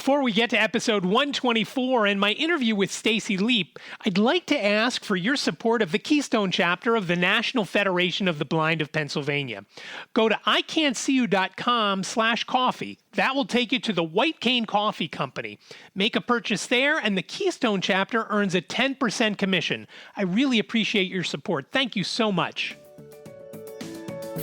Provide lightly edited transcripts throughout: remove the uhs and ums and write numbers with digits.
Before we get to episode 124 and my interview with Stacie Leap, I'd like to ask for your support of the Keystone chapter of the National Federation of the Blind of Pennsylvania. Go to ican'tseeyou.com/coffee. That will take you to the White Cane Coffee Company. Make a purchase there, and the Keystone chapter earns a 10% commission. I really appreciate your support. Thank you so much.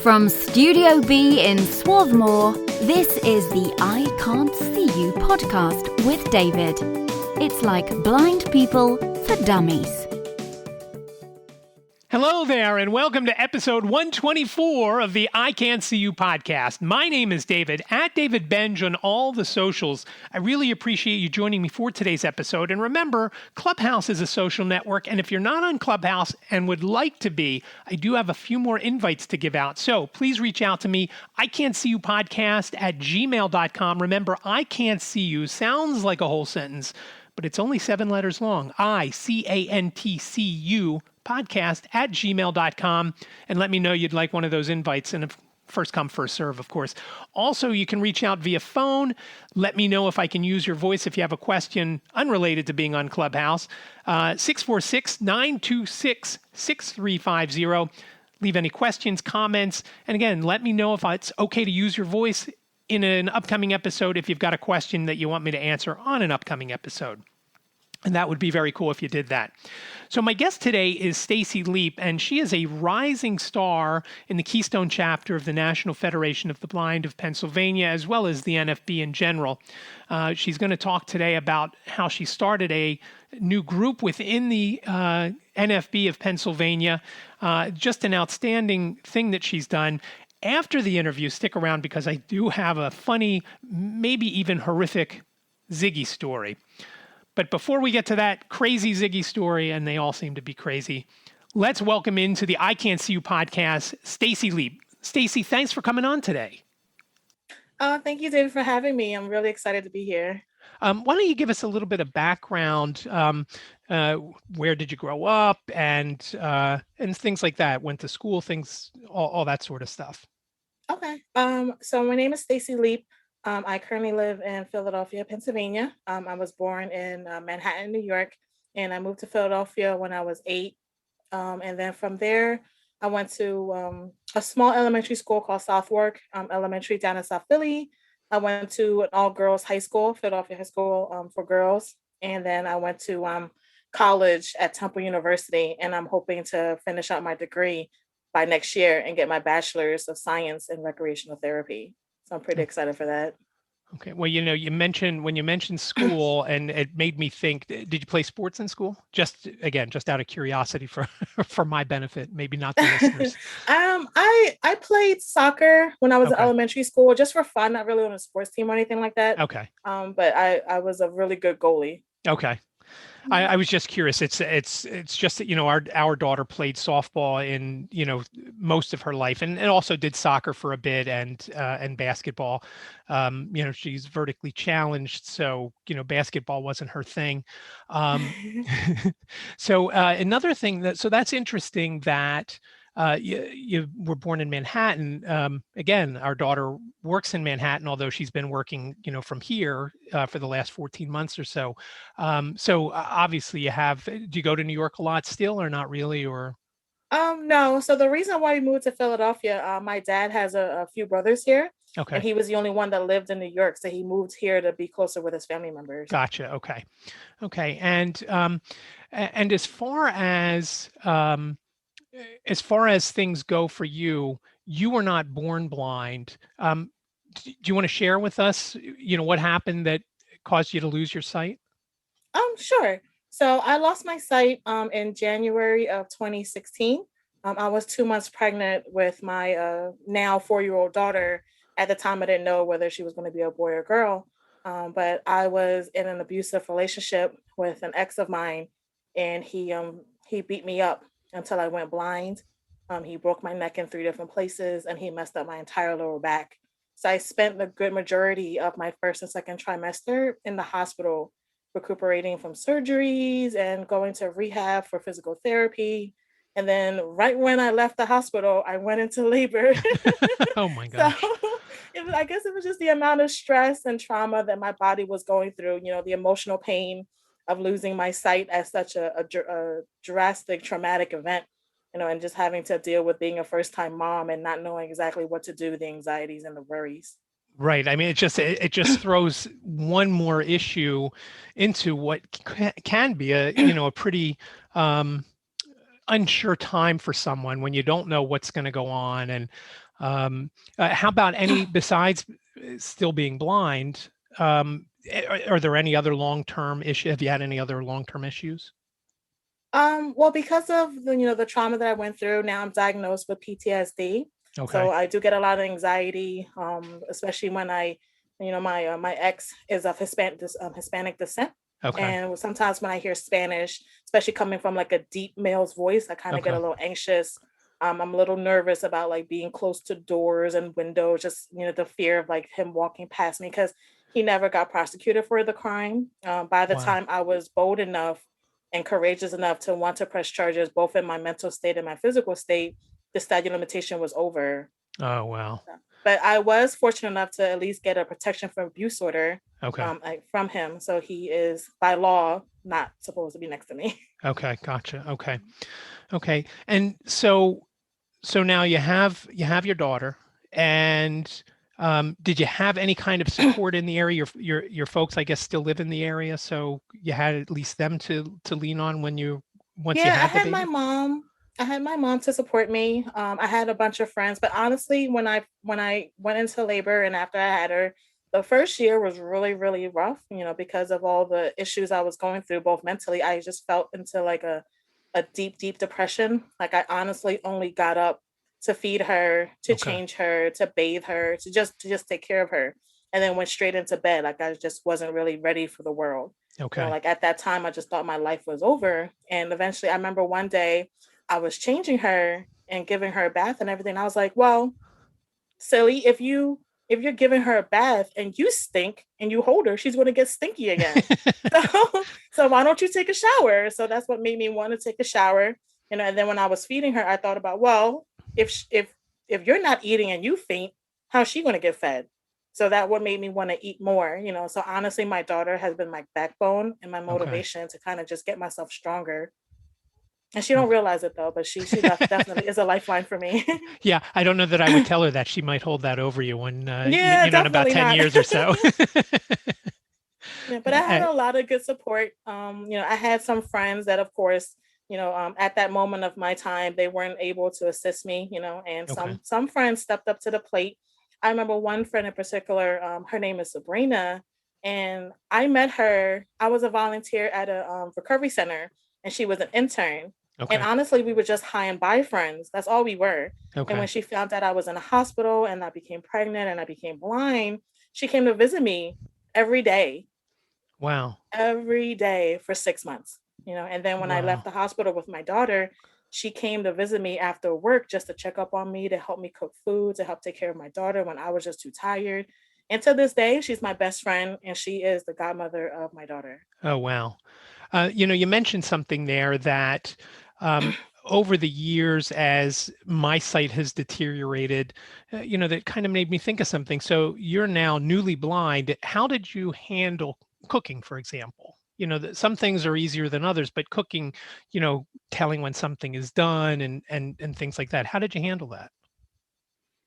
From Studio B in Swarthmore, this is the I Can't See You podcast with David. It's like blind people for dummies. Hello there, and welcome to episode 124 of the I Can't See You podcast. My name is David, at David Benj on all the socials. I really appreciate you joining me for today's episode. And remember, Clubhouse is a social network, and if you're not on Clubhouse and would like to be, I do have a few more invites to give out. So please reach out to me, ican'tseeyou@gmail.com. Remember, I Can't See You sounds like a whole sentence, but it's only 7 letters long. ICANTCU podcast@gmail.com, and let me know you'd like one of those invites, and first come, first serve, of course. Also, you can reach out via phone. Let me know if I can use your voice if you have a question unrelated to being on Clubhouse. 646-926-6350. Leave any questions, comments, and again, let me know if it's okay to use your voice in an upcoming episode if you've got a question that you want me to answer on an upcoming episode. And that would be very cool if you did that. So my guest today is Stacie Leap, and she is a rising star in the Keystone chapter of the National Federation of the Blind of Pennsylvania, as well as the NFB in general. She's going to talk today about how she started a new group within the NFB of Pennsylvania. Just an outstanding thing that she's done. After the interview, stick around because I do have a funny, maybe even horrific Ziggy story. But before we get to that crazy Ziggy story, and they all seem to be crazy, let's welcome into the I Can't See You podcast, Stacie Leap. Stacie, thanks for coming on today. Thank you, David, for having me. I'm really excited to be here. Why don't you give us a little bit of background? Where did you grow up, and things like that? Went to school, things, all that sort of stuff. Okay. So my name is Stacie Leap. I currently live in Philadelphia, Pennsylvania. I was born in Manhattan, New York, and I moved to Philadelphia when I was 8. And then from there, I went to a small elementary school called Southwark Elementary down in South Philly. I went to an all-girls high school, Philadelphia High School for girls. And then I went to college at Temple University, and I'm hoping to finish out my degree by next year and get my bachelor's of science in recreational therapy. So I'm pretty excited for that. Okay. Well, when you mentioned school, and it made me think, did you play sports in school? Just out of curiosity for my benefit, maybe not the listeners. I played soccer when I was in elementary school, just for fun, not really on a sports team or anything like that. Okay. But I was a really good goalie. Okay. I was just curious. It's just that, our daughter played softball in, most of her life, and also did soccer for a bit, and basketball. She's vertically challenged, so, basketball wasn't her thing. So another thing that's interesting that you were born in Manhattan. Again, our daughter works in Manhattan, although she's been working, from here for the last 14 months or so. So obviously do you go to New York a lot still, or not really, or? No. So the reason why we moved to Philadelphia, my dad has a few brothers here. Okay. And he was the only one that lived in New York. So he moved here to be closer with his family members. Gotcha. Okay. Okay. And as far as things go for you, you were not born blind. Do you want to share with us, what happened that caused you to lose your sight? Sure. So I lost my sight in January of 2016. I was 2 months pregnant with my now 4-year-old daughter. At the time, I didn't know whether she was going to be a boy or girl. But I was in an abusive relationship with an ex of mine, and he beat me up until I went blind. He broke my neck in 3 different places, and he messed up my entire lower back. So I spent the good majority of my first and second trimester in the hospital, recuperating from surgeries and going to rehab for physical therapy. And then right when I left the hospital, I went into labor. Oh my gosh. I guess it was just the amount of stress and trauma that my body was going through, the emotional pain of losing my sight as such a drastic traumatic event, and just having to deal with being a first time mom and not knowing exactly what to do, the anxieties and the worries. Right. I mean, it just throws one more issue into what can be a pretty um, unsure time for someone when you don't know what's going to go on. And how about any besides still being blind? Are there any other long-term issues? Have you had any other long-term issues? Well, because of the trauma that I went through, now I'm diagnosed with PTSD. So Okay. I do get a lot of anxiety, especially when my ex is of Hispanic descent, Okay. and sometimes when I hear Spanish, especially coming from like a deep male's voice, I kind of get a Okay. little anxious. I'm a little nervous about like being close to doors and windows, just the fear of like him walking past me because he never got prosecuted for the crime. By the Wow. time I was bold enough and courageous enough to want to press charges, both in my mental state and my physical state, the statute of limitation was over. Oh, wow. But I was fortunate enough to at least get a protection from abuse order Okay. from him. So he is by law not supposed to be next to me. Okay. Gotcha. Okay. Okay. And so now you have your daughter, and did you have any kind of support in the area? Your folks, I guess, still live in the area, so you had at least them to lean on once you Yeah, had the baby. I had my mom to support me. I had a bunch of friends, but honestly, when I went into labor and after I had her, the first year was really, really rough, because of all the issues I was going through, both mentally. I just felt into like a deep, deep depression. Like I honestly only got up to feed her, to Okay. change her, to bathe her, to just take care of her, and then went straight into bed. Like I just wasn't really ready for the world. Okay. Like at that time, I just thought my life was over. And eventually, I remember one day I was changing her and giving her a bath and everything. I was like, well, silly, if you're giving her a bath and you stink and you hold her, she's going to get stinky again. So why don't you take a shower? So that's what made me want to take a shower. And then when I was feeding her, I thought about, well, if you're not eating and you faint, how's she going to get fed? So that what made me want to eat more. So honestly, my daughter has been my backbone and my Okay. motivation to kind of just get myself stronger. And she don't realize it though, but she definitely is a lifeline for me. Yeah, I don't know that I would tell her that. She might hold that over you when Yeah, in about definitely 10 not. years or so. Yeah, but I had a lot of good support. I had some friends that, of course, at that moment of my time, they weren't able to assist me. And Okay. some friends stepped up to the plate. I remember one friend in particular. Her name is Sabrina, and I met her. I was a volunteer at a recovery center, and she was an intern. And Okay. honestly, we were just high and by friends. That's all we were. And when Okay. she found out I was in a hospital and I became pregnant and I became blind, she came to visit me every day Wow. every day for 6 months. And then when I left Wow. the hospital with my daughter, she came to visit me after work just to check up on me, to help me cook food, to help take care of my daughter when I was just too tired. And to this day, she's my best friend and she is the godmother of my daughter. Oh, wow. You mentioned something there that over the years, as my sight has deteriorated, that kind of made me think of something. So you're now newly blind. How did you handle cooking, for example? That some things are easier than others, but cooking, telling when something is done and things like that. How did you handle that?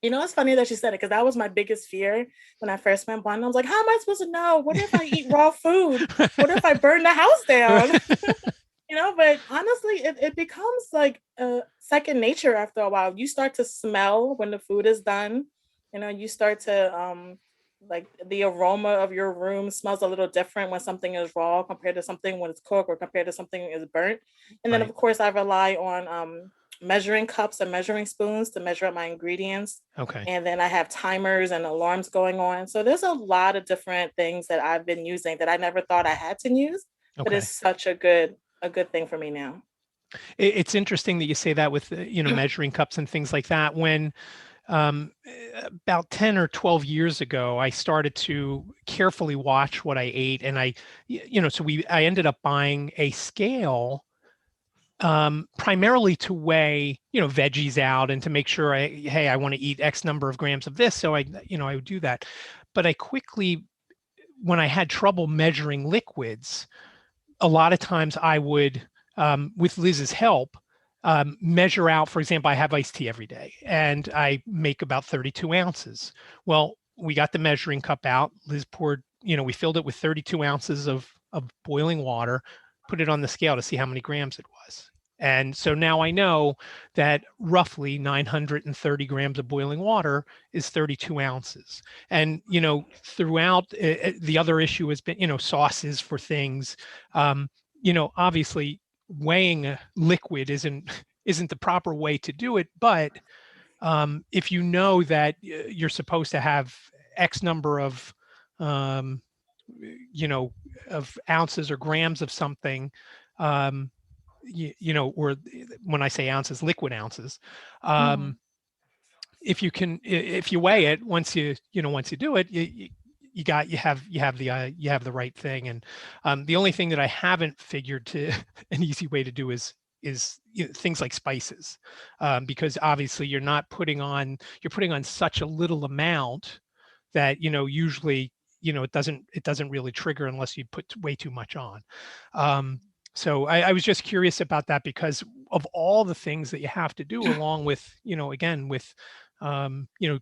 It's funny that you said it because that was my biggest fear when I first went blind. I was like, how am I supposed to know? What if I eat raw food? What if I burn the house down? But honestly, it becomes like second nature after a while. You start to smell when the food is done. You start to like the aroma of your room smells a little different when something is raw compared to something when it's cooked or compared to something is burnt. And then Right. of course I rely on measuring cups and measuring spoons to measure up my ingredients. Okay. And then I have timers and alarms going on. So there's a lot of different things that I've been using that I never thought I had to use, but it's Okay. such a good thing for me now. It's interesting that you say that with measuring cups and things like that. When about 10 or 12 years ago, I started to carefully watch what I ate. And so I ended up buying a scale primarily to weigh, veggies out and to make sure I want to eat X number of grams of this. So I would do that. But I quickly, when I had trouble measuring liquids, a lot of times I would, with Liz's help, measure out, for example, I have iced tea every day and I make about 32 ounces. Well, we got the measuring cup out. Liz poured, we filled it with 32 ounces of boiling water, put it on the scale to see how many grams it was. And so now I know that roughly 930 grams of boiling water is 32 ounces. And, throughout the other issue has been, sauces for things. Obviously weighing a liquid isn't the proper way to do it. But if you know that you're supposed to have X number of, of ounces or grams of something, or when I say ounces, liquid ounces, if you weigh it, once you do it, you have the right thing. And the only thing that I haven't figured to an easy way to do is things like spices, because obviously you're putting on such a little amount that usually it doesn't really trigger unless you put way too much on. So I was just curious about that because of all the things that you have to do along with, again, with,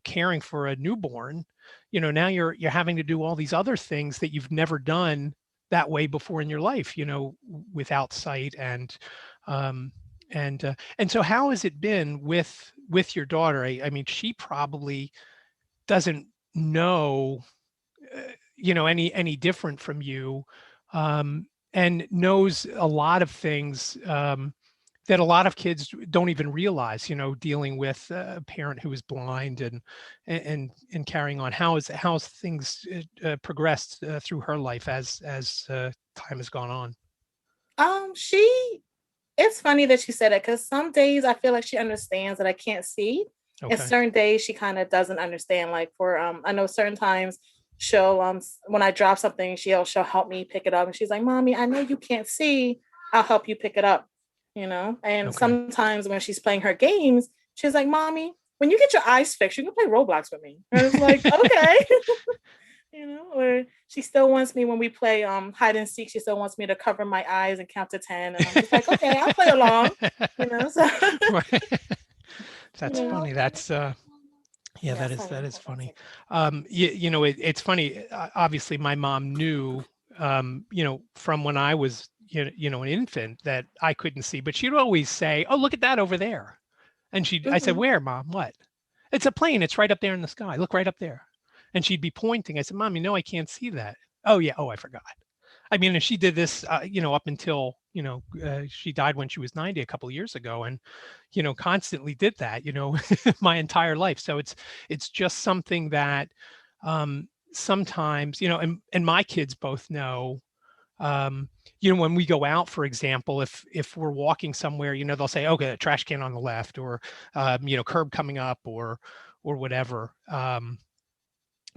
caring for a newborn, now you're having to do all these other things that you've never done that way before in your life, without sight. And so how has it been with your daughter? I mean, she probably doesn't know, any different from you. And knows a lot of things that a lot of kids don't even realize, dealing with a parent who is blind and carrying on. How's things progressed through her life as time has gone on? It's funny that you said it because some days I feel like she understands that I can't see. Okay. And certain days she kind of doesn't understand. Like I know certain times she'll when I drop something, she'll help me pick it up. And she's like, Mommy, I know you can't see. I'll help you pick it up. And Okay. sometimes when she's playing her games, she's like, Mommy, when you get your eyes fixed, you can play Roblox with me. And it's like, okay. Or she still wants me when we play hide and seek, she still wants me to cover my eyes and count to 10. And I'm just like, okay, I'll play along. So That's funny. That's yeah, that is funny. It's funny. Obviously, my mom knew, from when I was, an infant that I couldn't see, but she'd always say, "Oh, look at that over there," and I said, "Where, Mom? What?" "It's a plane. It's right up there in the sky. Look right up there." And she'd be pointing. I said, "Mom, I can't see that." "Oh yeah. Oh, I forgot." I mean, and she did this, up until, she died when she was 90 a couple of years ago, and, constantly did that, my entire life. So it's just something that sometimes, and my kids both know, when we go out, for example, if we're walking somewhere, they'll say, "Okay, trash can on the left," or, curb coming up, or whatever.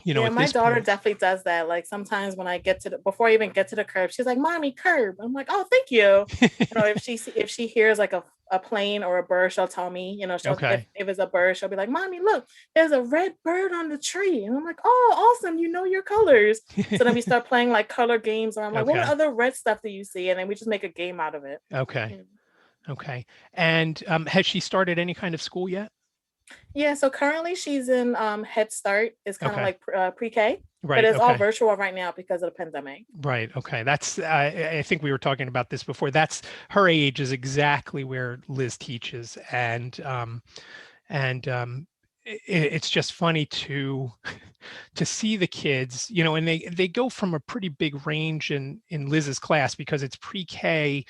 Yeah, at my this daughter point. definitely does that. Like sometimes when I get to before I even get to the curb, she's like, "Mommy, curb." I'm like, "Oh, thank you." If she hears like a plane or a bird, she'll tell me. Okay. If it's a bird, she'll be like, "Mommy, look, there's a red bird on the tree," and I'm like, "Oh, awesome! You know your colors." So then we start playing like color games, or I'm like, "What Okay. other red stuff do you see?" And then we just make a game out of it. Okay. Yeah. Okay. And has she started any kind of school yet? Yeah, so currently she's in Head Start. It's kind of Okay. like pre-K, but Right. it's all Okay. virtual right now because of the pandemic. Right. Okay. That's, I think we were talking about this before. That's her age is exactly where Liz teaches. And it's just funny to see the kids, and they go from a pretty big range in Liz's class because it's pre-K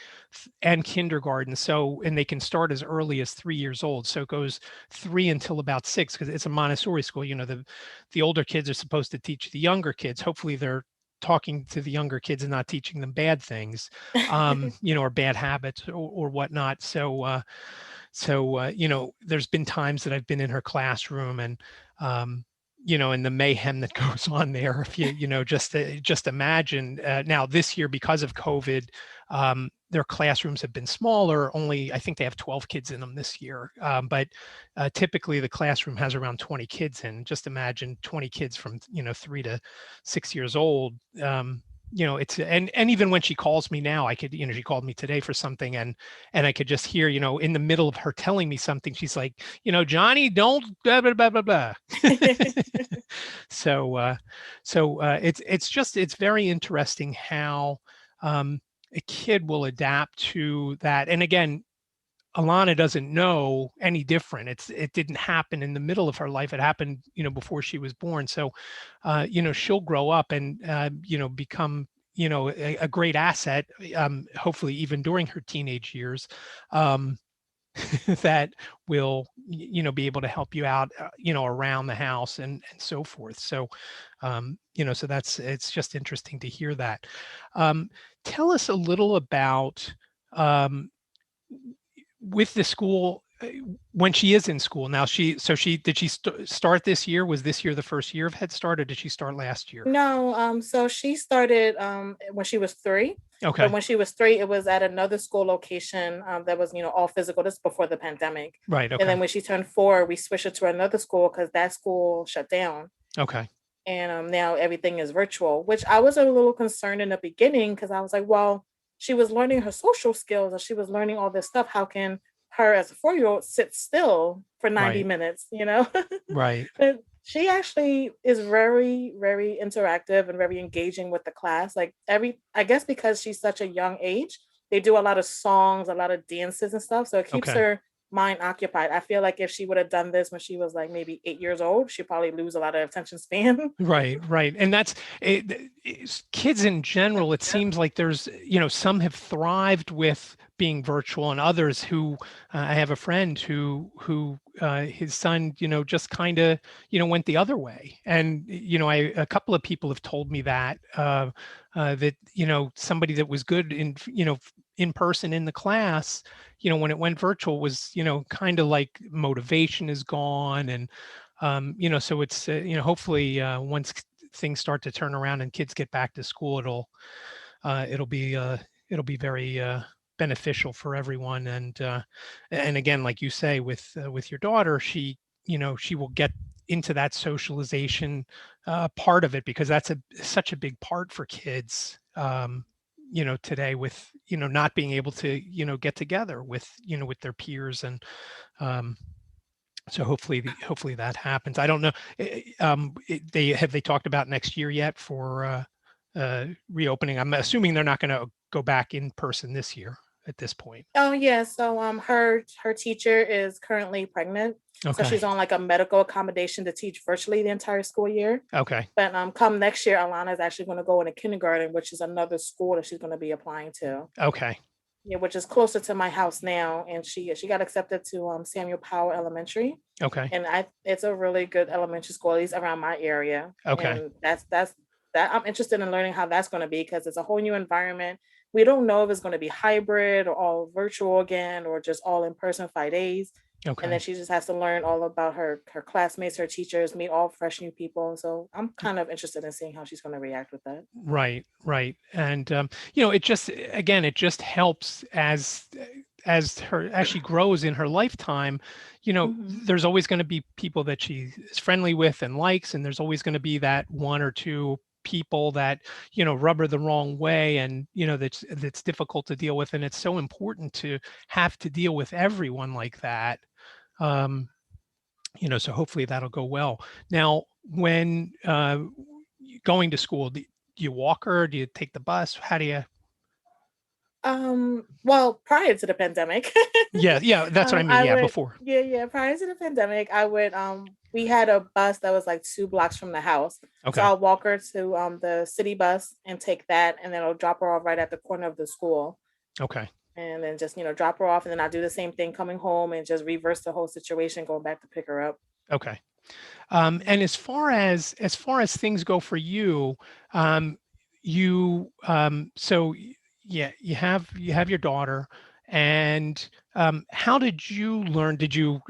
and kindergarten. So, and they can start as early as 3 years old. So it goes 3 until about 6 because it's a Montessori school. The older kids are supposed to teach the younger kids. Hopefully they're talking to the younger kids and not teaching them bad things, or bad habits or whatnot. So, there's been times that I've been in her classroom and, and the mayhem that goes on there. If just imagine now this year because of COVID, their classrooms have been smaller. Only I think they have 12 kids in them this year, but typically the classroom has around 20 kids in. Just imagine 20 kids from 3 to 6 years old. It's and even when she calls me now, I could, she called me today for something, and I could just hear, in the middle of her telling me something, she's like, Johnny, don't blah blah blah blah blah. It's very interesting how a kid will adapt to that. And again, Alana doesn't know any different. It didn't happen in the middle of her life. It happened, before she was born. So, she'll grow up and, become, a great asset, hopefully even during her teenage years, that will, be able to help you out, around the house and so forth. So, so it's just interesting to hear that. Tell us a little about, with the school, when she is in school now. Did she start this year? Was this year the first year of Head Start, or did she start last year? No, so she started when she was 3. Okay. But when she was 3, it was at another school location that was, all physical. This is before the pandemic. Right. Okay. And then when she turned 4, we switched her to another school because that school shut down. Okay. And now everything is virtual, which I was a little concerned in the beginning because I was like, well, she was learning her social skills and she was learning all this stuff. How can her as a 4-year-old sit still for 90 Right. minutes, Right. But she actually is very, very interactive and very engaging with the class. Like I guess because she's such a young age, they do a lot of songs, a lot of dances and stuff. So it keeps Okay. her mind occupied. I feel like if she would have done this when she was like maybe 8 years old, she'd probably lose a lot of attention span. Right. And that's kids in general. It seems like there's, some have thrived with being virtual, and others who, I have a friend who his son, just kind of, went the other way. And, a couple of people have told me that, that, somebody that was good in, in person in the class, when it went virtual was, kind of like motivation is gone. And, so it's, hopefully once things start to turn around and kids get back to school, it'll be very beneficial for everyone. And again, like you say, with your daughter, she will get into that socialization part of it, because that's such a big part for kids, today, with, not being able to, get together with, with their peers. And so hopefully that happens. I don't know. Have they talked about next year yet for reopening? I'm assuming they're not going to go back in person this year at this point. Oh yeah. So her teacher is currently pregnant. Okay. So she's on like a medical accommodation to teach virtually the entire school year. Okay. But come next year, Alana is actually going to go into kindergarten, which is another school that she's going to be applying to. Okay. Yeah, which is closer to my house now, and she got accepted to Samuel Powell Elementary. Okay. And it's a really good elementary school, at least around my area. Okay. And that's I'm interested in learning how that's going to be, because it's a whole new environment. We don't know if it's going to be hybrid or all virtual again, or just all in person 5 days. Okay. And then she just has to learn all about her classmates, her teachers, meet all fresh new people. So I'm kind of interested in seeing how she's going to react with that. Right. And it just helps as she grows in her lifetime. Mm-hmm. There's always going to be people that she is friendly with and likes, and there's always going to be that one or two people that rub her the wrong way, and that's difficult to deal with. And it's so important to have to deal with everyone like that. So hopefully that'll go well. Now, when going to school, do you walk her? Do you take the bus? How do you? Well, prior to the pandemic. Yeah, that's what I mean. Before. Yeah. Prior to the pandemic, I would we had a bus that was like 2 blocks from the house. Okay. So I'll walk her to the city bus and take that, and then I'll drop her off right at the corner of the school. Okay. And then just drop her off, and then I'll do the same thing coming home and just reverse the whole situation, going back to pick her up. Okay. And as far as things go for you, so yeah, you have your daughter, and how did you learn? Did you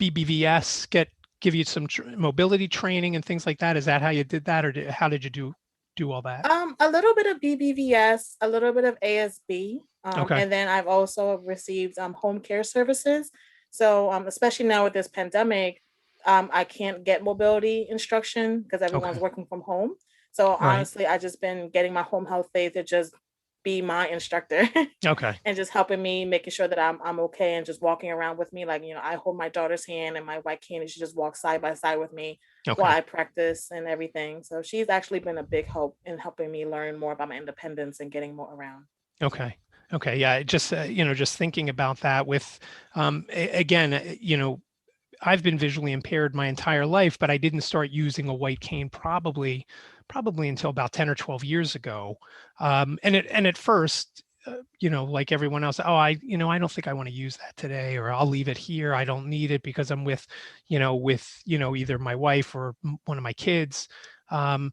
BBVS give you some mobility training and things like that? Is that how you did that, or how did you do do all that? A little bit of BBVS, a little bit of ASB, Okay. and then I've also received home care services. So, especially now with this pandemic, I can't get mobility instruction because everyone's Okay. working from home. So Right. honestly, I just been getting my home health aide to just be my instructor Okay. and just helping me, making sure that I'm okay and just walking around with me. Like, I hold my daughter's hand and my white cane and she just walks side by side with me while Okay. I practice and everything. So she's actually been a big help in helping me learn more about my independence and getting more around. Okay. Okay. Yeah. Just, just thinking about that with, again, I've been visually impaired my entire life, but I didn't start using a white cane probably until about 10 or 12 years ago. And at first, like everyone else, oh, I don't think I want to use that today, or I'll leave it here. I don't need it because I'm with either my wife or one of my kids. Um,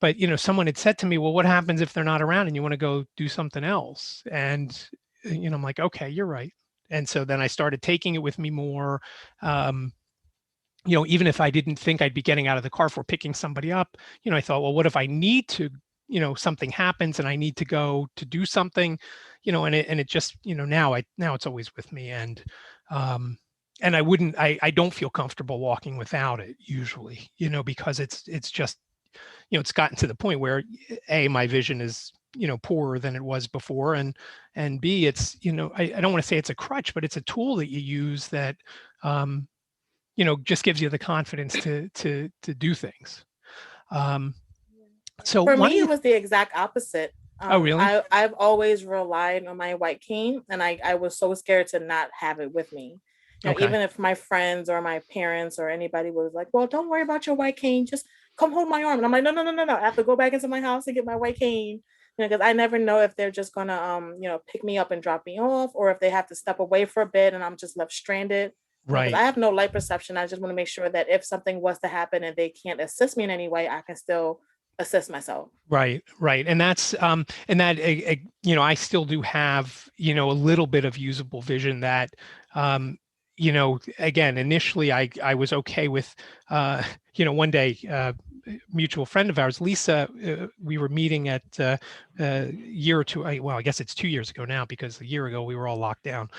but someone had said to me, well, what happens if they're not around and you want to go do something else? And I'm like, okay, you're right. And so then I started taking it with me more. um, Even if I didn't think I'd be getting out of the car for picking somebody up, I thought, well, what if I need to, something happens and I need to go to do something, and it just, now it's always with me. Um, and I don't feel comfortable walking without it usually, because it's just, it's gotten to the point where my vision is, poorer than it was before. And B, it's, I don't want to say it's a crutch, but it's a tool that you use that, um, just gives you the confidence to do things. Um, so For why don't me, it you? was the exact opposite. Oh, really? I've always relied on my white cane, and I was so scared to not have it with me. Okay. Even if my friends or my parents or anybody was like, "Well, don't worry about your white cane, just come hold my arm," and I'm like, "No, no, no, no, no! I have to go back into my house and get my white cane." Because I never know if they're just gonna pick me up and drop me off, or if they have to step away for a bit and I'm just left stranded. Because I Right. have no light perception. I just want to make sure that if something was to happen and they can't assist me in any way, I can still assist myself. Right. Right. And that's and that I still do have a little bit of usable vision that again, initially I was okay with one day, mutual friend of ours, Lisa, we were meeting at a year or two, well, I guess it's 2 years ago now, because a year ago we were all locked down.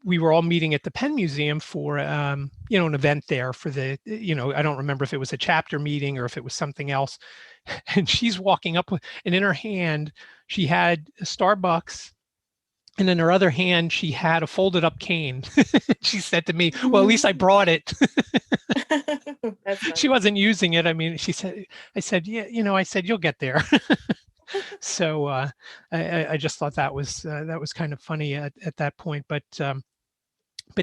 We were all meeting at the Penn Museum for an event there for the, I don't remember if it was a chapter meeting or if it was something else. And she's walking up with, and in her hand she had a Starbucks, and in her other hand she had a folded up cane. She said to me, well, at least I brought it. That's She funny. wasn't using it. I mean, I said, yeah, I said, you'll get there. So I just thought that was kind of funny at that point. But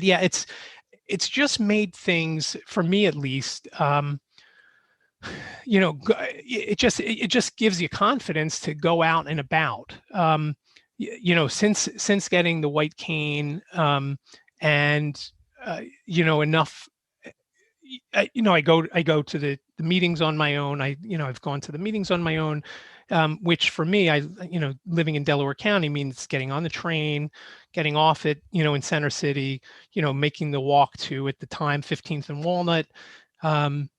yeah, it's just made things, for me at least, it just gives you confidence to go out and about. Since getting the white cane, and enough. I go to the meetings on my own. I've gone to the meetings on my own, which for me, living in Delaware County means getting on the train, getting off it, in Center City, making the walk to, at the time, 15th and Walnut,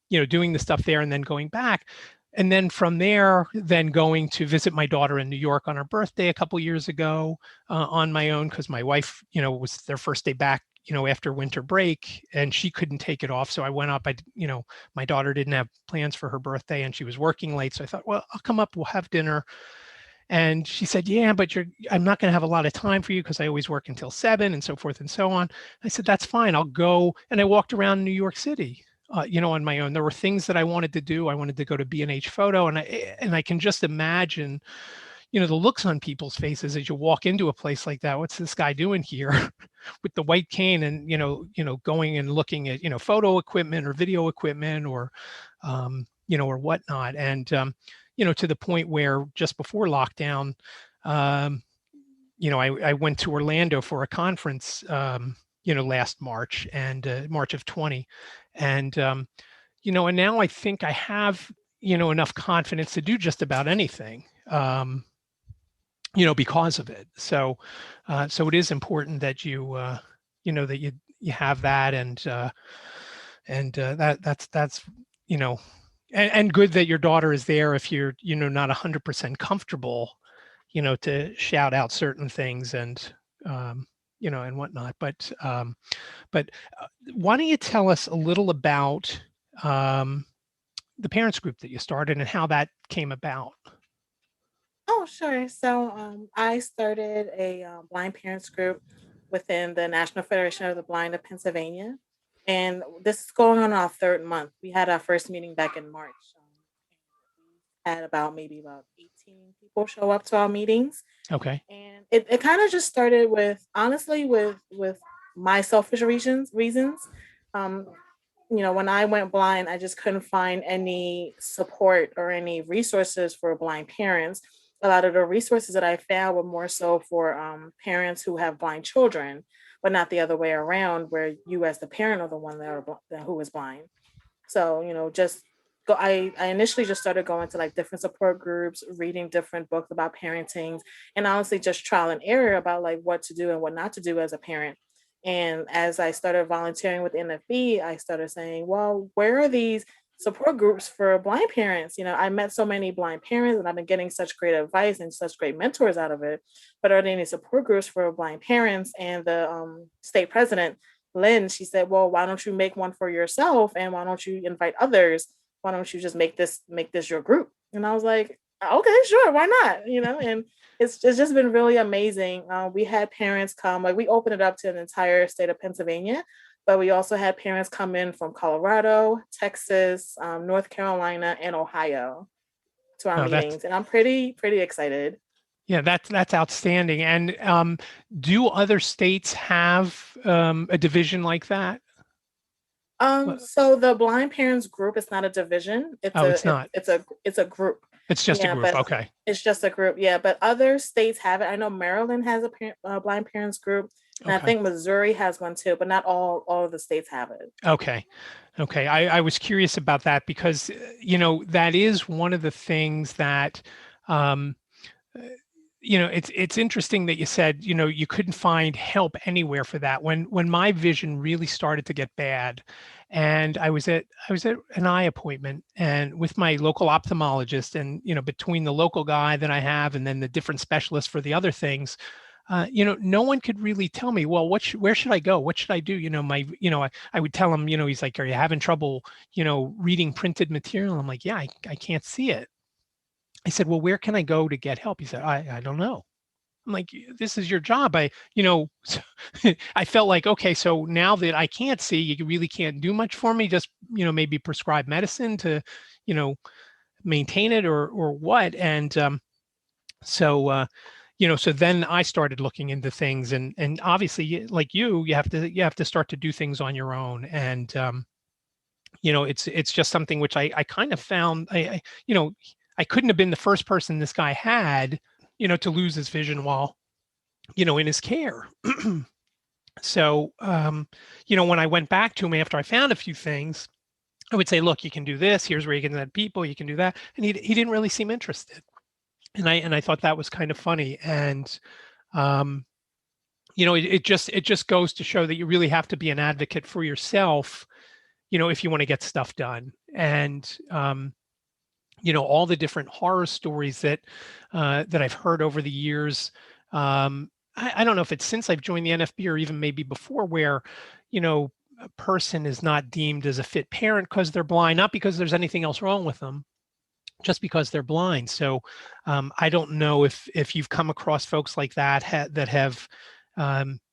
doing the stuff there and then going back. And then from there, then going to visit my daughter in New York on her birthday a couple years ago, on my own, because my wife, was their first day back, after winter break, and she couldn't take it off. So I went up. My daughter didn't have plans for her birthday and she was working late. So I thought, well, I'll come up, we'll have dinner. And she said, yeah, but I'm not going to have a lot of time for you because I always work until 7, and so forth and so on. I said, that's fine. I'll go. And I walked around New York City, on my own. There were things that I wanted to do. I wanted to go to B&H Photo, and I can just imagine, the looks on people's faces as you walk into a place like that. What's this guy doing here with the white cane? And, going and looking at, photo equipment or video equipment, or, or whatnot. And, to the point where just before lockdown, I went to Orlando for a conference, last March, and March of 20. And, and now I think I have, enough confidence to do just about anything, because of it. So it is important that that you have that. And that's, And good that your daughter is there if you're, not 100% comfortable, to shout out certain things and, and whatnot. But why don't you tell us a little about um, the parents group that you started and how that came about? Oh, sure. So I started a blind parents group within the National Federation of the Blind of Pennsylvania. And this is going on our third month. We had our first meeting back in March. And we had about maybe about 18 people show up to our meetings. Okay. And it kind of just started with honestly with my selfish reasons. Um, when I went blind, I just couldn't find any support or any resources for blind parents. A lot of the resources that I found were more so for parents who have blind children, but not the other way around, where you as the parent are the one who is blind. So, just go. I initially just started going to like different support groups, reading different books about parenting, and honestly just trial and error about like what to do and what not to do as a parent. And as I started volunteering with NFB, I started saying, well, where are these support groups for blind parents? I met so many blind parents and I've been getting such great advice and such great mentors out of it. But are there any support groups for blind parents? And the state president, Lynn, she said, well, why don't you make one for yourself? And why don't you invite others? Why don't you just make this your group? And I was like, okay, sure, why not? And it's just been really amazing. We had parents come, like we opened it up to an entire state of Pennsylvania, but we also had parents come in from Colorado, Texas, North Carolina, and Ohio to our Oh, meetings, and I'm pretty excited. yeah, that's outstanding. And do other states have a division like that? So the blind parents group is not a division. It's Oh, a it's not. it's a group. It's just a Yeah, group. but Okay. it's just a group. Yeah, but other states have it. I know Maryland has a blind parents group, and I Okay. think Missouri has one too. But not all of the states have it. Okay. Okay. I was curious about that because, that is one of the things that, um, it's interesting that you said, you couldn't find help anywhere for that. When my vision really started to get bad, and I was at an eye appointment and with my local ophthalmologist, and between the local guy that I have and then the different specialists for the other things, no one could really tell me, well, where should I go? What should I do? I would tell him, he's like, are you having trouble, reading printed material? I'm like, yeah, I can't see it. I said, well, where can I go to get help? He said, I don't know. I'm like, this is your job. I felt like, okay, so now that I can't see, you really can't do much for me. Just, maybe prescribe medicine to, you know, maintain it or what. And so, so then I started looking into things, and obviously, like you have to start to do things on your own. And it's just something which I kind of found I couldn't have been the first person this guy had, to lose his vision while, in his care. So, when I went back to him after I found a few things, I would say, look, you can do this. Here's where you can add people. You can do that. And he didn't really seem interested. And I thought that was kind of funny. And, it just goes to show that you really have to be an advocate for yourself, if you want to get stuff done. And, all the different horror stories that I've heard over the years. I don't know if it's since I've joined the NFB or even maybe before, where, a person is not deemed as a fit parent because they're blind, not because there's anything else wrong with them, just because they're blind. So I don't know if you've come across folks like that that have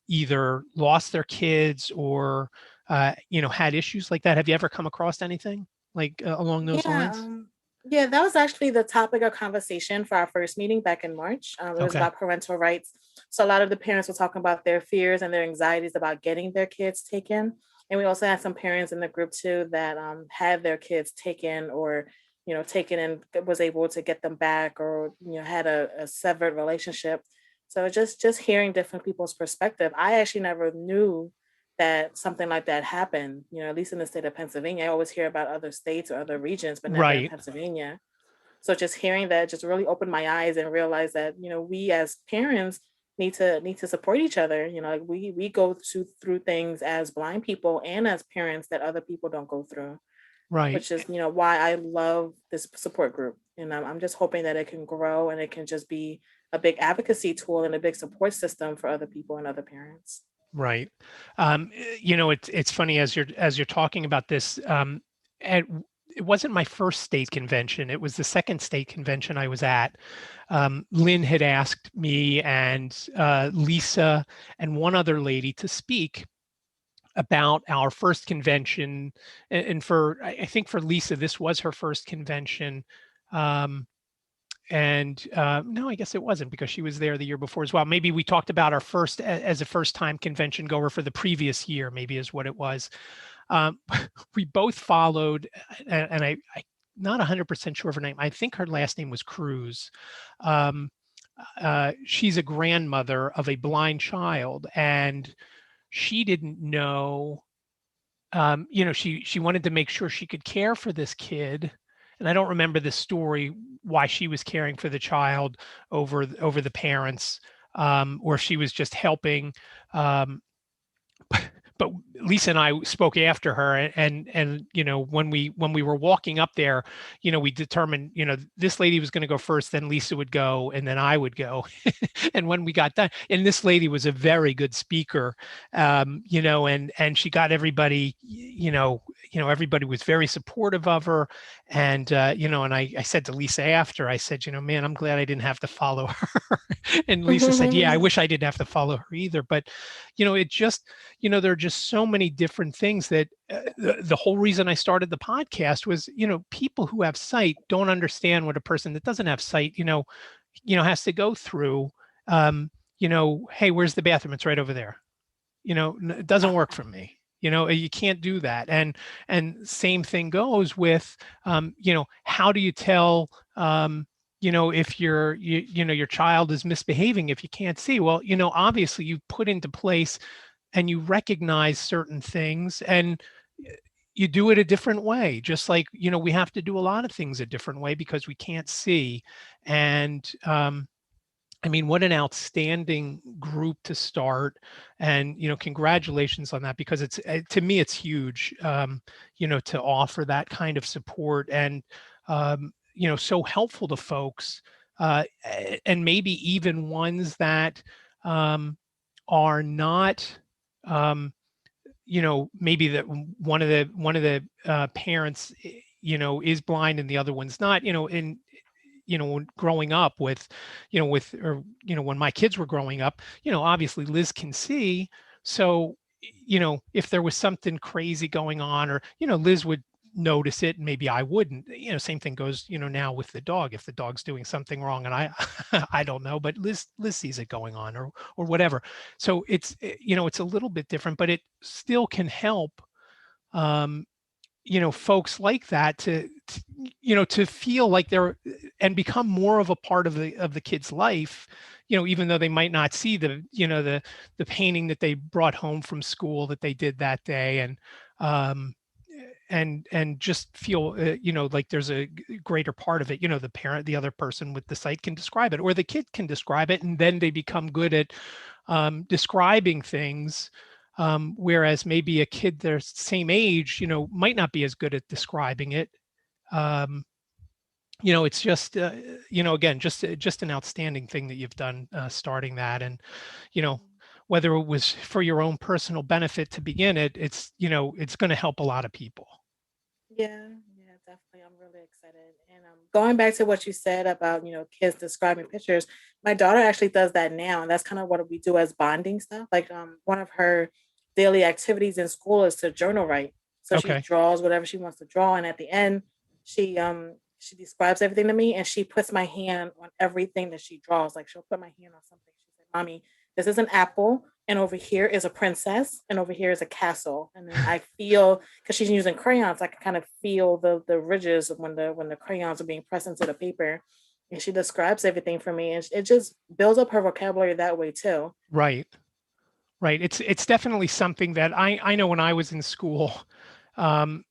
either lost their kids or had issues like that. Have you ever come across anything like along those Yeah, lines? yeah, that was actually the topic of conversation for our first meeting back in March. It was Okay. about parental rights. So a lot of the parents were talking about their fears and their anxieties about getting their kids taken. And we also had some parents in the group too that had their kids taken or, taken and was able to get them back or, had a severed relationship. So just hearing different people's perspective. I actually never knew that something like that happened, at least in the state of Pennsylvania. I always hear about other states or other regions, but never in Right. Pennsylvania. So just hearing that just really opened my eyes and realized that, we as parents need to support each other. Like we go through things as blind people and as parents that other people don't go through. Right. which is, why I love this support group. And I'm just hoping that it can grow and it can just be a big advocacy tool and a big support system for other people and other parents. Right. It's funny as you're talking about this. At, it wasn't my first state convention. It was the second state convention I was at. Lynn had asked me and Lisa and one other lady to speak about our first convention, and for I think for Lisa this was her first convention. Um, and no, I guess it wasn't because she was there the year before as well. Maybe we talked about our first as a first time convention goer for the previous year, maybe is what it was. Um, we both followed, and I not 100% sure of her name. I think her last name was Cruz. Um, she's a grandmother of a blind child, and she didn't know. She wanted to make sure she could care for this kid, and I don't remember the story why she was caring for the child over the parents, or if she was just helping. Um, but Lisa and I spoke after her, and when we were walking up there, we determined this lady was going to go first, then Lisa would go, and then I would go. And when we got done, and this lady was a very good speaker, and she got everybody, everybody was very supportive of her, and and I said to Lisa after, I said, man, I'm glad I didn't have to follow her. And Lisa said, yeah, I wish I didn't have to follow her either, but it just there are just so many different things that the whole reason I started the podcast was, people who have sight don't understand what a person that doesn't have sight, has to go through. Hey, where's the bathroom? It's right over there. It doesn't work for me. You can't do that. And same thing goes with, how do you tell, if your child is misbehaving if you can't see? Well, obviously you put into place and you recognize certain things and you do it a different way, just like we have to do a lot of things a different way because we can't see. And I mean, what an outstanding group to start, and congratulations on that, because it's to me it's huge, to offer that kind of support, and so helpful to folks, and maybe even ones that are not, maybe that one of the parents, is blind and the other one's not, growing up with, when my kids were growing up, obviously Liz can see. So, if there was something crazy going on, or, Liz would notice it and maybe I wouldn't, same thing goes, now with the dog. If the dog's doing something wrong and I, I don't know, but Liz sees it going on, or whatever. So it's, it's a little bit different, but it still can help, folks like that to feel like they're, and become more of a part of the kid's life, even though they might not see the painting that they brought home from school that they did that day, and just feel, like there's a greater part of it. The parent, the other person with the sight can describe it, or the kid can describe it, and then they become good at describing things. Whereas maybe a kid their same age, might not be as good at describing it. It's just, again, just an outstanding thing that you've done, starting that. And, whether it was for your own personal benefit to begin it, it's going to help a lot of people. Yeah, yeah, definitely. I'm really excited. And going back to what you said about, kids describing pictures, my daughter actually does that now. And that's kind of what we do as bonding stuff. Like one of her daily activities in school is to journal write. So she Okay. draws whatever she wants to draw. And at the end, she describes everything to me and she puts my hand on everything that she draws. Like she'll put my hand on something. She said, Mommy, this is an apple, and over here is a princess, and over here is a castle. And then I feel, because she's using crayons, I can kind of feel the ridges when the crayons are being pressed into the paper. And she describes everything for me, and it just builds up her vocabulary that way too. Right. Right. It's definitely something that I know when I was in school, um,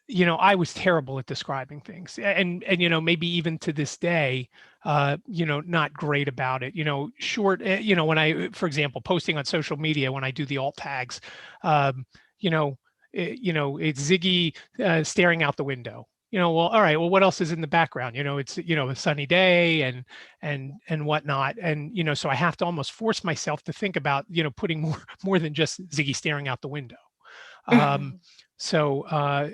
I was terrible at describing things, and maybe even to this day, not great about it. Short, when I, for example, posting on social media when I do the alt tags, um, you know, it's Ziggy staring out the window. Well, all right, well, what else is in the background? It's, a sunny day and whatnot. And, so I have to almost force myself to think about, putting more than just Ziggy staring out the window. So,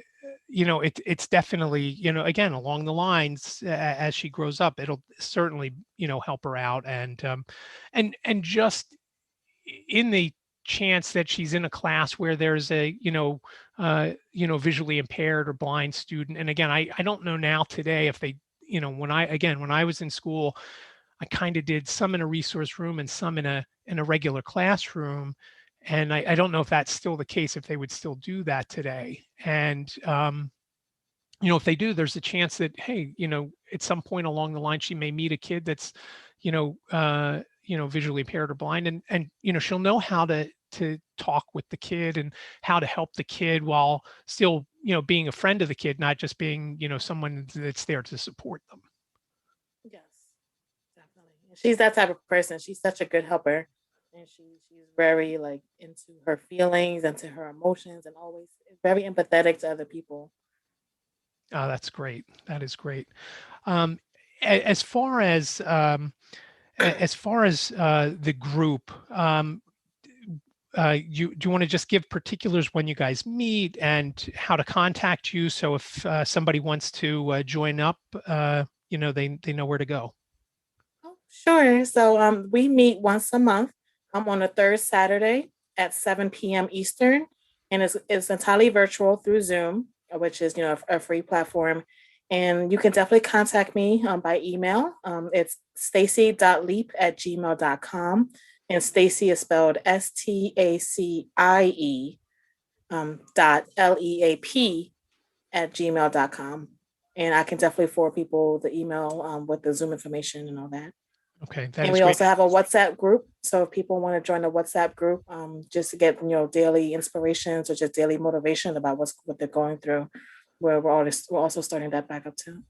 it's definitely, again, along the lines, as she grows up, it'll certainly, help her out. And just in the chance that she's in a class where there's a visually impaired or blind student. And again, I don't know now today if they, when I was in school, I kind of did some in a resource room and some in a regular classroom. And I don't know if that's still the case, if they would still do that today. And if they do, there's a chance that, hey, at some point along the line, she may meet a kid that's, visually impaired or blind, and she'll know how to talk with the kid and how to help the kid while still, being a friend of the kid, not just being, someone that's there to support them. Yes, definitely. She's that type of person. She's such a good helper, and she's very into her feelings and to her emotions, and always very empathetic to other people. Oh, that's great. That is great. As far as the group, do you want to just give particulars when you guys meet and how to contact you? So if somebody wants to join up, they know where to go. Oh, sure. So we meet once a month. I'm on the third Saturday at 7 p.m. Eastern, and it's entirely virtual through Zoom, which is a free platform. And you can definitely contact me by email. It's stacie.leap@gmail.com. And Stacie is spelled STACIE .LEAP@gmail.com. And I can definitely forward people the email with the Zoom information and all that. Okay. And we also have a WhatsApp group. So if people want to join the WhatsApp group, just to get, daily inspirations or just daily motivation about what they're going through, where we're also starting that back up too.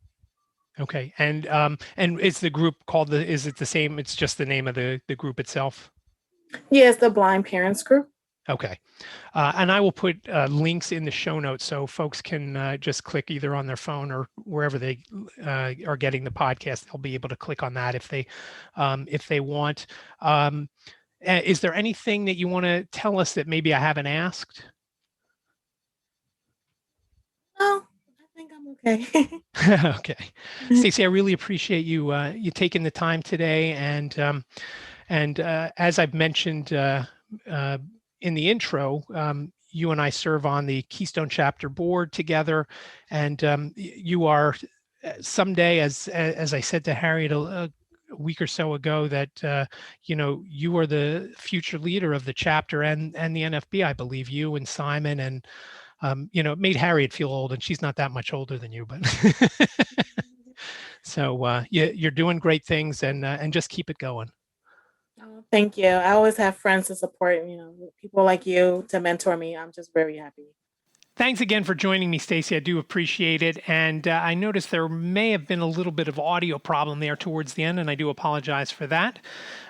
Okay. And is the group called is it the same? It's just the name of the group itself? Yeah, it's the Blind Parents Group. Okay. And I will put links in the show notes so folks can just click either on their phone or wherever they are getting the podcast. They'll be able to click on that if they want. Is there anything that you want to tell us that maybe I haven't asked? No, I think I'm okay. Okay. Stacie, I really appreciate you taking the time today. And as I've mentioned in the intro, you and I serve on the Keystone Chapter Board together, and you are someday, as I said to Harriet a week or so ago, that you are the future leader of the chapter and the NFB. I believe you and Simon, and it made Harriet feel old, and she's not that much older than you, but so you're doing great things, and just keep it going. Oh, thank you. I always have friends to support, people like you to mentor me. I'm just very happy. Thanks again for joining me, Stacie. I do appreciate it. And I noticed there may have been a little bit of audio problem there towards the end, and I do apologize for that.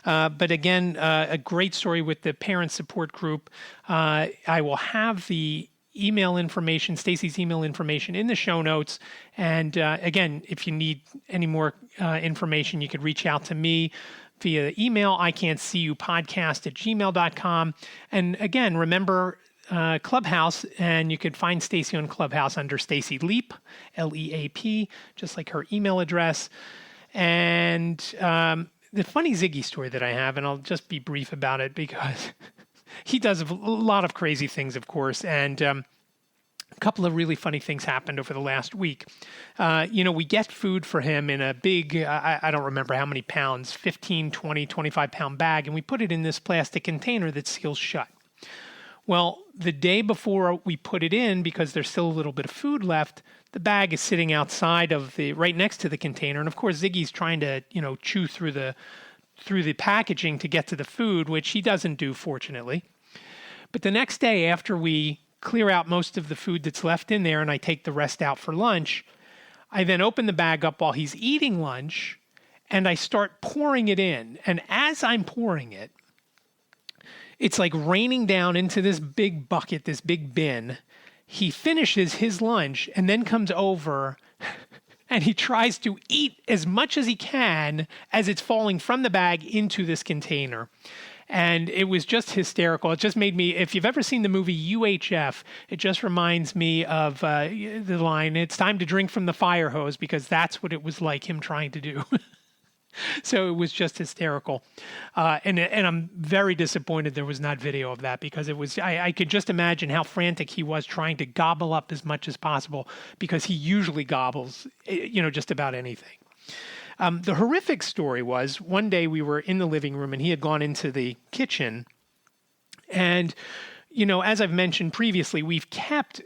But again, a great story with the parent support group. I will have the email information, Stacie's email information in the show notes. And again, if you need any more information, you could reach out to me via email, ican'tseeyoupodcast@gmail.com. And again, remember Clubhouse, and you could find Stacie on Clubhouse under Stacie Leap, LEAP, just like her email address. And the funny Ziggy story that I have, and I'll just be brief about it because he does a lot of crazy things, of course, and a couple of really funny things happened over the last week. We get food for him in a big, I don't remember how many pounds, 15, 20, 25-pound bag, and we put it in this plastic container that seals shut. Well, the day before we put it in, because there's still a little bit of food left, the bag is sitting outside right next to the container. And of course, Ziggy's trying to, chew through the packaging to get to the food, which he doesn't do, fortunately. But the next day, after we clear out most of the food that's left in there and I take the rest out for lunch, I then open the bag up while he's eating lunch and I start pouring it in. And as I'm pouring it, it's like raining down into this big bucket, this big bin. he finishes his lunch and then comes over and he tries to eat as much as he can as it's falling from the bag into this container. And it was just hysterical. It just made me, if you've ever seen the movie UHF, it just reminds me of the line, "It's time to drink from the fire hose," because that's what it was like him trying to do. So it was just hysterical. And I'm very disappointed there was not video of that, because it was, I could just imagine how frantic he was trying to gobble up as much as possible, because he usually gobbles, just about anything. The horrific story was, one day we were in the living room and he had gone into the kitchen. And, as I've mentioned previously, we've kept,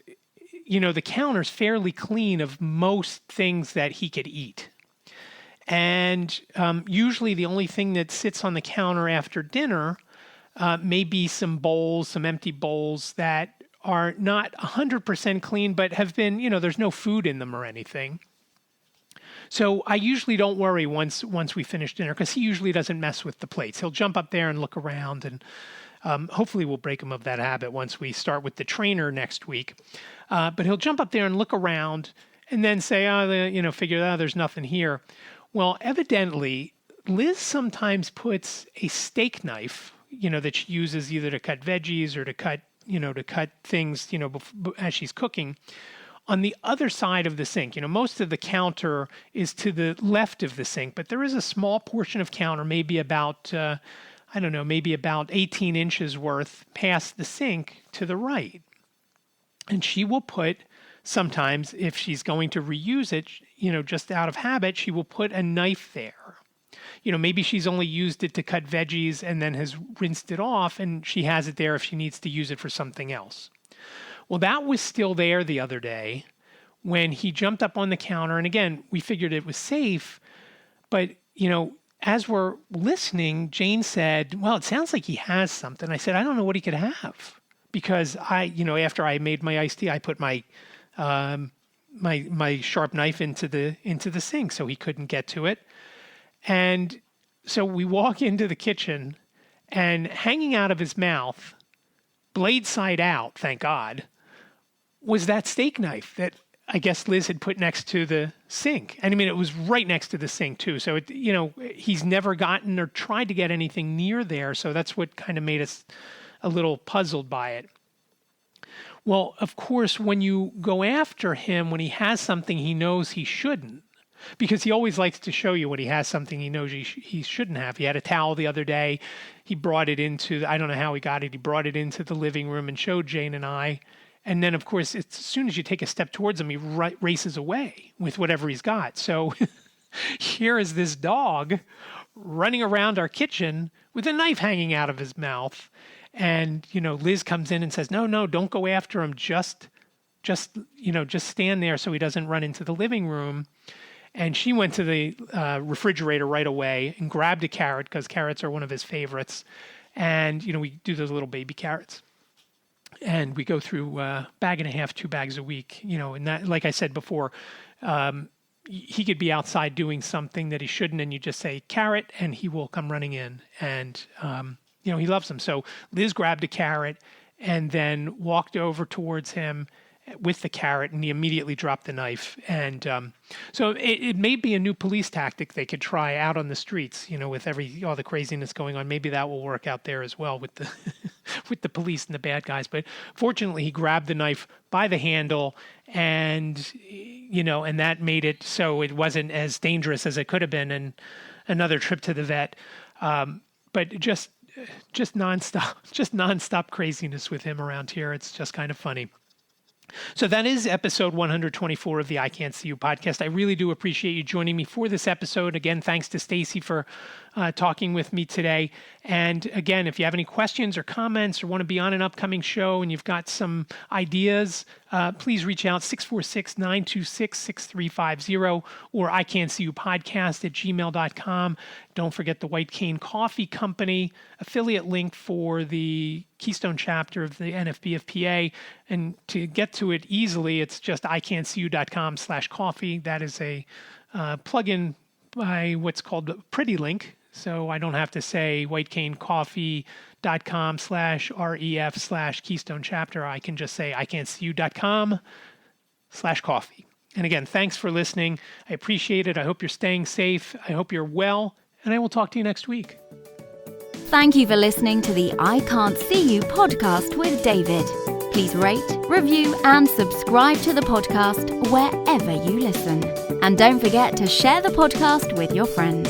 the counters fairly clean of most things that he could eat. And usually the only thing that sits on the counter after dinner may be some bowls, some empty bowls that are not 100% clean, but have been, there's no food in them or anything. So I usually don't worry once we finish dinner, because he usually doesn't mess with the plates. He'll jump up there and look around, and hopefully we'll break him of that habit once we start with the trainer next week. But he'll jump up there and look around and then say, figure, there's nothing here. Well, evidently, Liz sometimes puts a steak knife, that she uses either to cut veggies or to cut things, as she's cooking, on the other side of the sink. Most of the counter is to the left of the sink, but there is a small portion of counter, maybe about, maybe about 18 inches worth past the sink to the right. And she will put, sometimes if she's going to reuse it, just out of habit, she will put a knife there. Maybe she's only used it to cut veggies and then has rinsed it off, and she has it there if she needs to use it for something else. Well, that was still there the other day when he jumped up on the counter. And again, we figured it was safe. But, as we're listening, Jane said, "Well, it sounds like he has something." I said, "I don't know what he could have." Because after I made my iced tea, I put my my sharp knife into the sink so he couldn't get to it. And so we walk into the kitchen, and hanging out of his mouth, blade side out, thank God, was that steak knife that I guess Liz had put next to the sink. And it was right next to the sink too. So, he's never gotten or tried to get anything near there. So that's what kind of made us a little puzzled by it. Well, of course, when you go after him, when he has something he knows he shouldn't, because he always likes to show you when he has something he knows he shouldn't have. He had a towel the other day. He brought it into, I don't know how he got it. He brought it into the living room and showed Jane and I. And then, of course, as soon as you take a step towards him, he races away with whatever he's got. So here is this dog running around our kitchen with a knife hanging out of his mouth. And, Liz comes in and says, no, don't go after him. Just stand there so he doesn't run into the living room. And she went to the refrigerator right away and grabbed a carrot, because carrots are one of his favorites. And, we do those little baby carrots. And we go through a bag and a half, 2 bags a week, and that, like I said before, he could be outside doing something that he shouldn't, and you just say carrot and he will come running in. And, he loves them. So Liz grabbed a carrot and then walked over towards him with the carrot, and he immediately dropped the knife. And so it may be a new police tactic they could try out on the streets, with all the craziness going on. Maybe that will work out there as well with the with the police and the bad guys. But fortunately, he grabbed the knife by the handle, and and that made it so it wasn't as dangerous as it could have been, and another trip to the vet. But just nonstop craziness with him around here. It's just kind of funny. So that is episode 124 of the I Can't See You podcast. I really do appreciate you joining me for this episode. Again, thanks to Stacie for talking with me today. And again, if you have any questions or comments or want to be on an upcoming show and you've got some ideas, please reach out 646-926-6350 or ican'tseeyouPodcast@gmail.com. Don't forget the White Cane Coffee Company affiliate link for the Keystone chapter of the NFBFPA. And to get to it easily, it's just ican'tseeyou.com/coffee. That is a plugin by what's called Pretty Link. So I don't have to say whitecanecoffee.com/ref/Keystone Chapter. I can just say ican'tseeyou.com/coffee. And again, thanks for listening. I appreciate it. I hope you're staying safe. I hope you're well. And I will talk to you next week. Thank you for listening to the I Can't See You podcast with David. Please rate, review, and subscribe to the podcast wherever you listen. And don't forget to share the podcast with your friends.